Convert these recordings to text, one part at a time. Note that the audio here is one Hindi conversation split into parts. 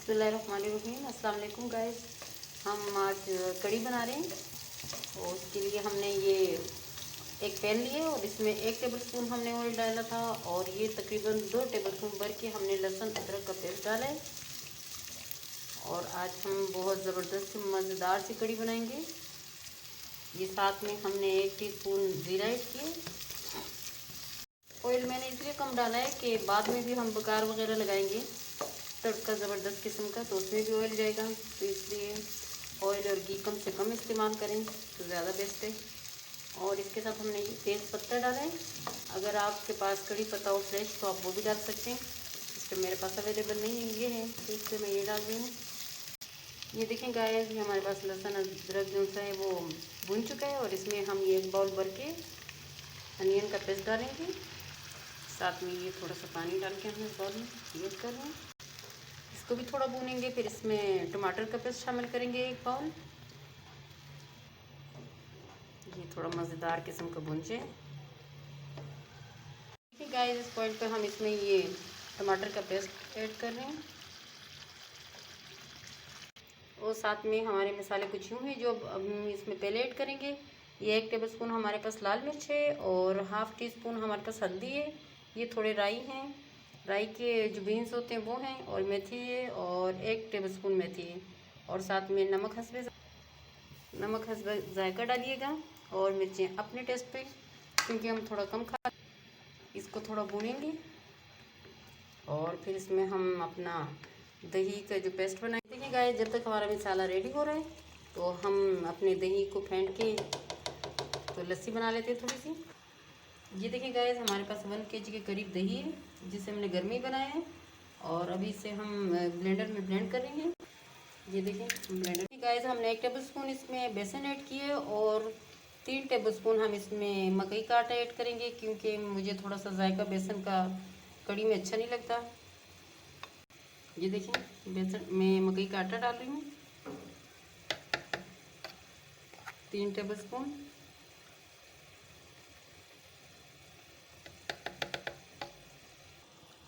बिस्मिल्लाहिर्रहमानिर्रहीम। अस्सलाम वालेकुम गाइस। हम आज कड़ी बना रहे हैं और उसके लिए हमने ये एक पैन लिए और इसमें 1 टेबलस्पून हमने ऑयल डाला था और ये तकरीबन 2 टेबलस्पून भर के हमने लहसुन अदरक का पेस्ट डाला है। और आज हम बहुत ज़बरदस्त मज़ेदार सी कड़ी बनाएंगे। ये साथ में हमने 1 टीस्पून ज़ीरा ऐड किया। ऑयल मैंने इसलिए कम डाला है कि बाद में भी हम बघार वगैरह लगाएंगे तड़का ज़बरदस्त किस्म का, तो उसमें भी ऑयल जाएगा, तो इसलिए ऑयल और घी कम से कम इस्तेमाल करें तो ज़्यादा बेस्ट है। और इसके साथ हमने ये तेज़ पत्ता डाला है। अगर आपके पास कड़ी पत्ता हो फ्रेश तो आप वो भी डाल सकते हैं, इस पर मेरे पास अवेलेबल नहीं है, ये है तो इससे मैं ये डाल रही हूँ। ये देखें गाइस, ये हमारे पास लहसुन अदरक जो सा है वो भुन चुका है और इसमें हम ये 1 बाउल भर के अनियन का पेस्ट डालेंगे। साथ में ये थोड़ा सा पानी डाल के हम इस बाउल में यूज़ कर रहे हैं। इसको भी थोड़ा भूनेंगे, फिर इसमें टमाटर का पेस्ट शामिल करेंगे 1 बाउल। ये थोड़ा मज़ेदार किस्म का भून जाए। ठीक है गाइस, इस पॉइंट पे हम इसमें ये टमाटर का पेस्ट ऐड कर रहे हैं और साथ में हमारे मसाले कुछ यूँ हैं जो अब हम इसमें पहले ऐड करेंगे। ये 1 टेबलस्पून हमारे पास लाल मिर्च है और हाफ़ टी स्पून हमारे पास हल्दी है। ये थोड़े राई हैं, राई के जो बीन्स होते हैं वो हैं, और मेथी है और 1 टेबलस्पून मेथी है। और साथ में नमक हस्बे जायका डालिएगा और मिर्चें अपने टेस्ट पे, क्योंकि हम थोड़ा कम खा। इसको थोड़ा भूनेंगे और फिर इसमें हम अपना दही का जो पेस्ट बनाएंगे। देखिए गाइस, जब तक हमारा मसाला रेडी हो रहा है तो हम अपने दही को फेंट के तो लस्सी बना लेते हैं थोड़ी सी। ये देखिए गाइस, हमारे पास 1 kg के करीब दही है जिसे हमने घर में ही बनाया है और अभी इसे हम ब्लेंडर में ब्लेंड करेंगे। ये देखें ब्लेंडर। गाइस, हमने 1 टेबलस्पून इसमें बेसन ऐड किए और 3 टेबलस्पून हम इसमें मकई का आटा ऐड करेंगे, क्योंकि मुझे थोड़ा सा जायका बेसन का कड़ी में अच्छा नहीं लगता। ये देखें, बेसन में मकई का आटा डाल रही हूँ 3 टेबलस्पून।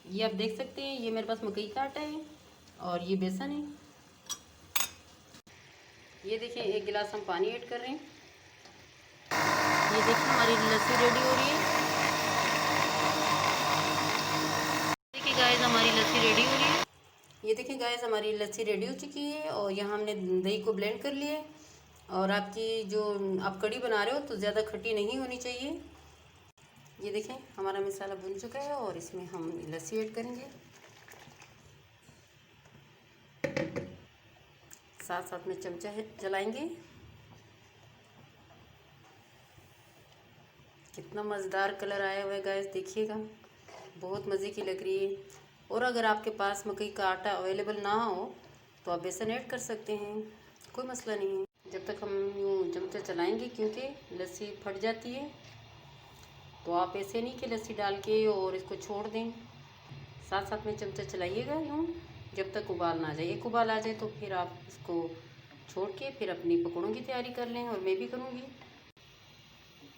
ये आप देख सकते हैं, ये मेरे पास मकई का आटा है और ये बेसन है। ये देखिए, 1 गिलास हम पानी ऐड कर रहे हैं। ये देखिए, हमारी लस्सी रेडी हो रही है। देखिए गाइस, हमारी लस्सी रेडी हो रही है। ये देखिए गाइस, हमारी लस्सी रेडी हो चुकी है और यहाँ हमने दही को ब्लेंड कर लिया है। और आपकी जो आप कड़ी बना रहे हो तो ज़्यादा खट्टी नहीं होनी चाहिए। ये देखें, हमारा मसाला भुन चुका है और इसमें हम लस्सी ऐड करेंगे। साथ साथ में चमचा चलाएंगे। कितना मज़ेदार कलर आया हुआ है गाइस, देखिएगा, बहुत मज़े की लग रही है। और अगर आपके पास मकई का आटा अवेलेबल ना हो तो आप बेसन ऐड कर सकते हैं, कोई मसला नहीं है। जब तक हम यूँ चमचा चलाएंगे, क्योंकि लस्सी फट जाती है, तो आप ऐसे नहीं कि लस्सी डाल के और इसको छोड़ दें। साथ साथ में चमचा चलाइएगा यूँ जब तक उबाल ना जाए। एक उबाल आ जाए तो फिर आप इसको छोड़ के फिर अपनी पकौड़ों की तैयारी कर लें, और मैं भी करूँगी।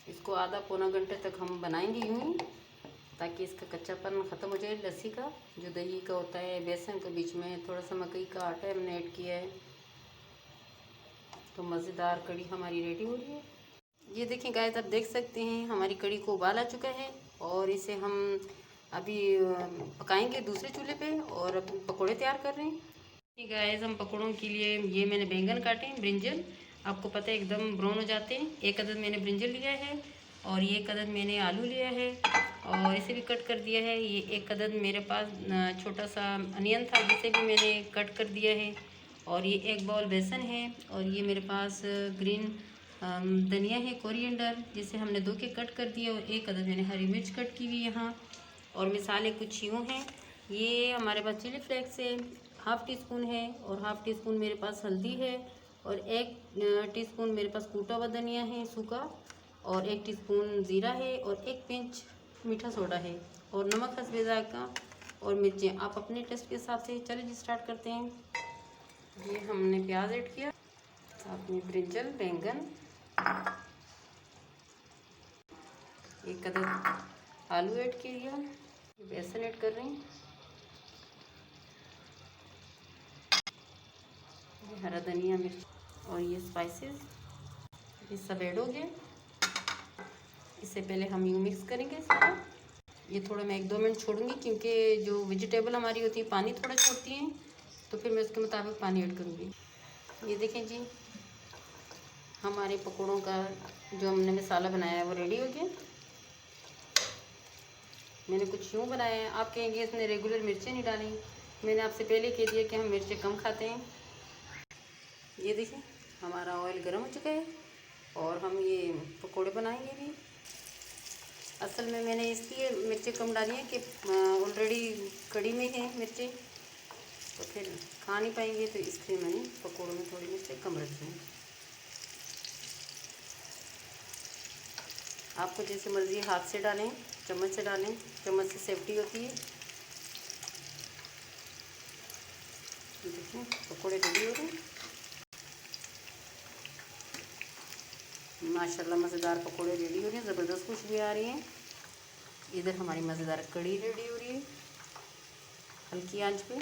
इसको आधा पौना घंटे तक हम बनाएंगे यूँ ही, ताकि इसका कच्चापन ख़त्म हो जाए। लस्सी का जो दही का होता है, बेसन के बीच में थोड़ा सा मकई का आटा हमने ऐड किया है, तो मज़ेदार कड़ी हमारी रेडी हो रही है। ये देखिए गाइस, आप देख सकते हैं हमारी कड़ी को उबाल आ चुका है और इसे हम अभी पकाएंगे दूसरे चूल्हे पे और अब पकोड़े तैयार कर रहे हैं। ठीक है गाइस, हम पकोड़ों के लिए ये मैंने बैंगन काटे हैं, ब्रिंजल, आपको पता है एकदम ब्राउन हो जाते हैं। 1 अदद मैंने ब्रिंजल लिया है और ये 1 अदद मैंने आलू लिया है और इसे भी कट कर दिया है। ये 1 अदद मेरे पास छोटा सा अनियन था जिसे भी मैंने कट कर दिया है। और ये 1 बाउल बेसन है और ये मेरे पास ग्रीन धनिया है, कोरिएंडर, जिसे हमने धो के कट कर दिया, और 1 अदद मैंने हरी मिर्च कट की हुई यहाँ। और मसाले कुछ यूँ हैं, ये हमारे पास चिली फ्लेक्स है, हाफ़ टी स्पून है, और हाफ़ टी स्पून मेरे पास हल्दी है, और 1 टीस्पून मेरे पास कूटा हुआ धनिया है सूखा, और 1 टीस्पून ज़ीरा है, और 1 पिंच मीठा सोडा है, और नमक हस्बे जायका, और मिर्चें आप अपने टेस्ट के हिसाब से। चलिए जी, स्टार्ट करते हैं। ये हमने प्याज ऐड किया, साथ में ब्रिंजल, बैंगन, 1 अदद आलू ऐड किया, बेसन ऐड कर रहे हैं, हरा धनिया, मिर्च और ये स्पाइसेस, ये सब ऐड हो गया। इससे पहले हम यूँ मिक्स करेंगे सारा। ये थोड़ा मैं 1-2 मिनट छोड़ूंगी क्योंकि जो वेजिटेबल हमारी होती है पानी थोड़ा छोड़ती हैं, तो फिर मैं उसके मुताबिक पानी ऐड करूँगी। ये देखें जी, हमारे पकौड़ों का जो हमने मसाला बनाया है वो रेडी हो गया। मैंने कुछ यूँ बनाया है, आप कहेंगे इसने रेगुलर मिर्चें नहीं डाली। मैंने आपसे पहले कह दिया कि हम मिर्चें कम खाते हैं। ये देखिए हमारा ऑयल गर्म हो चुका है और हम ये पकोड़े बनाएंगे भी। असल में मैंने इसलिए मिर्चें कम डाली हैं कि ऑलरेडी कड़ी में है मिर्चें, तो फिर खा नहीं पाएंगे, तो इसलिए मैंने पकोड़ों में थोड़ी मिर्चें कम रखी हैं। आपको जैसे मर्ज़ी हाथ से डालें, चम्मच से डालें, चम्मच से सेफ्टी होती है। देखिए पकोड़े रेडी हो रहे हैं। माशाल्लाह मज़ेदार पकोड़े रेडी हो रहे हैं, ज़बरदस्त खुशबू आ रही है। इधर हमारी मज़ेदार कड़ी रेडी हो रही है हल्की आंच पे।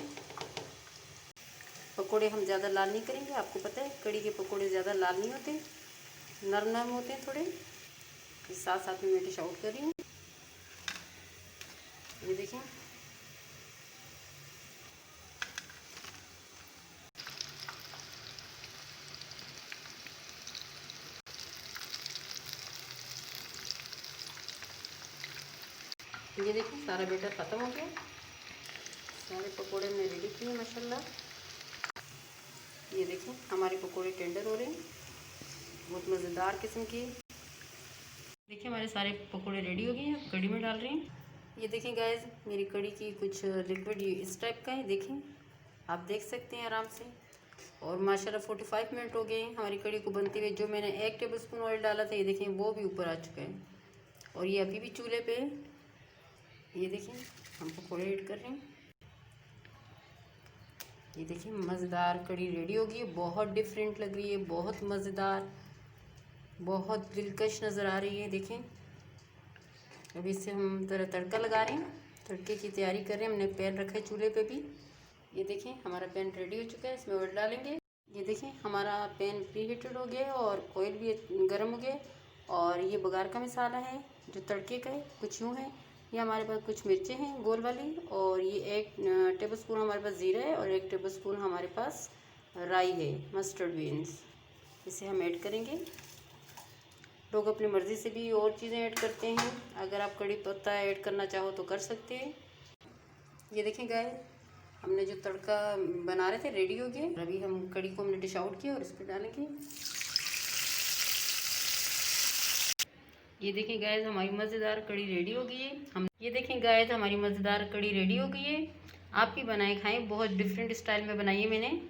पकोड़े हम ज़्यादा लाल नहीं करेंगे, आपको पता है कड़ी के पकोड़े ज़्यादा लाल नहीं होते, नरम नरम होते हैं थोड़े। साथ साथ में मैं डिश आउट कर रही हूँ। ये देखें सारा बैटर ख़त्म हो गया, सारे पकोड़े मैंने रेडी किए माशाल्लाह। ये देखें हमारे पकोड़े टेंडर हो रहे हैं, बहुत मज़ेदार किस्म की। देखिए हमारे सारे पकोड़े रेडी हो गए हैं, अब कड़ी में डाल रहे हैं। ये देखें गाइस मेरी कड़ी की कुछ लिक्विड इस टाइप का है, देखें आप देख सकते हैं आराम से। और माशाल्लाह 45 मिनट हो गए हमारी कड़ी को बनते हुए। जो मैंने 1 टेबलस्पून ऑयल डाला था, ये देखें वो भी ऊपर आ चुका है और ये अभी भी चूल्हे पे है। ये देखें हम पकौड़े ऐड कर रहे हैं। ये देखिए मज़ेदार कड़ी रेडी होगी, बहुत डिफरेंट लग रही है, बहुत मज़ेदार, बहुत दिलकश नज़र आ रही है। देखें अभी इससे हम ज़रा तड़का लगा रहे हैं, तड़के की तैयारी कर रहे हैं। हमने पैन रखा है चूल्हे पे भी। ये देखें हमारा पैन रेडी हो चुका है, इसमें ऑयल डालेंगे। ये देखें हमारा पैन प्री हीटेड हो गया है और ऑयल भी गर्म हो गया। और ये बघार का मसाला है जो तड़के का है, कुछ यूँ है। ये हमारे पास कुछ मिर्चें हैं गोल वाली, और ये 1 टेबलस्पून हमारे पास ज़ीरा है और 1 टेबलस्पून हमारे पास राई है, मस्टर्ड बीन्स। इसे हम ऐड करेंगे। लोग अपनी मर्ज़ी से भी और चीज़ें ऐड करते हैं, अगर आप कड़ी पत्ता ऐड करना चाहो तो कर सकते हैं। ये देखें गाइस हमने जो तड़का बना रहे थे रेडी हो गए। अभी हम कड़ी को हमने डिश आउट किया और इस पर डालेंगे। ये देखें गाइस हमारी मज़ेदार कड़ी रेडी हो गई है। ये देखें गाइस हमारी मज़ेदार कड़ी रेडी हो गई है। आप भी बनाए खाएं, बहुत डिफरेंट स्टाइल में बनाई है मैंने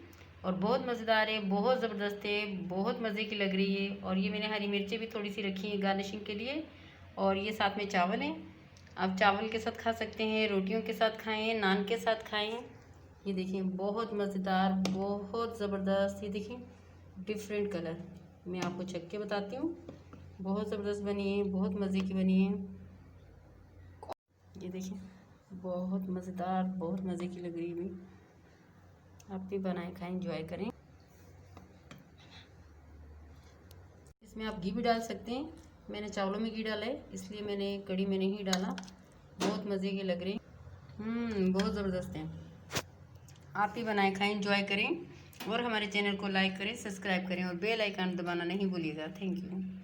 और बहुत मज़ेदार है, बहुत ज़बरदस्त है, बहुत मज़े की लग रही है। और ये मैंने हरी मिर्चें भी थोड़ी सी रखी हैं गार्निशिंग के लिए। और ये साथ में चावल है, आप चावल के साथ खा सकते हैं, रोटियों के साथ खाएँ, नान के साथ खाएँ। ये देखें बहुत मज़ेदार, बहुत ज़बरदस्त। ये देखें डिफरेंट कलर, मैं आपको चख के बताती हूँ, बहुत ज़बरदस्त बनी है, बहुत मज़े की बनी है। ये देखें बहुत मज़ेदार, बहुत मज़े की लग रही है। आप भी बनाएं खाएं, एंजॉय करें। इसमें आप घी भी डाल सकते हैं, मैंने चावलों में घी डाला है इसलिए मैंने कड़ी में नहीं डाला। बहुत मज़े की लग रही, बहुत ज़बरदस्त है। आप भी बनाएं खाएं, एंजॉय करें और हमारे चैनल को लाइक करें, सब्सक्राइब करें और बेल आइकन दबाना नहीं भूलिएगा। Thank you.